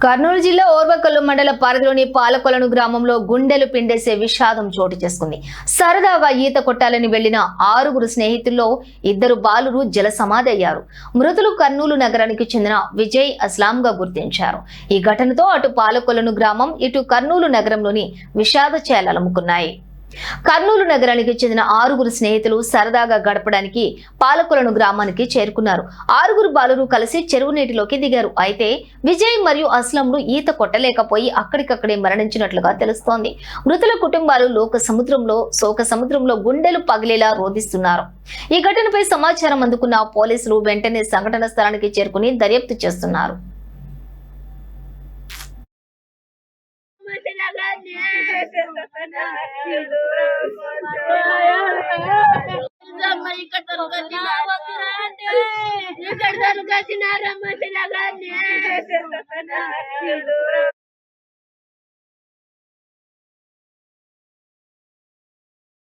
కర్నూలు జిల్లా ఓర్వకల్లు మండల పరిధిలోని పాలకొలను గ్రామంలో గుండెలు పిండేసే విషాదం చోటు చేసుకుంది. సరదాగా ఈత కొట్టాలని వెళ్లిన 6 స్నేహితుల్లో 2 బాలురు జల సమాధి అయ్యారు. మృతులు కర్నూలు నగరానికి చెందిన విజయ్, అస్లాంగా గుర్తించారు. ఈ ఘటనతో అటు పాలకొలను గ్రామం, ఇటు కర్నూలు నగరంలోని విషాద ఛాయలమ్ముకున్నాయి. కర్నూలు నగరానికి చెందిన 6 స్నేహితులు సరదాగా గడపడానికి పాలకొలను గ్రామానికి చేరుకున్నారు. 6 బాలురు కలిసి చెరువు నీటిలోకి దిగారు. అయితే విజయ్ మరియు అస్లంలు ఈత కొట్టలేకపోయి అక్కడికక్కడే మరణించినట్లుగా తెలుస్తోంది. మృతుల కుటుంబాలు శోక సముద్రంలో గుండెలు పగిలేలా రోధిస్తున్నారు. ఈ ఘటనపై సమాచారం అందుకున్న పోలీసులు వెంటనే సంఘటన స్థలానికి చేరుకుని దర్యాప్తు చేస్తున్నారు. ఇక్కడ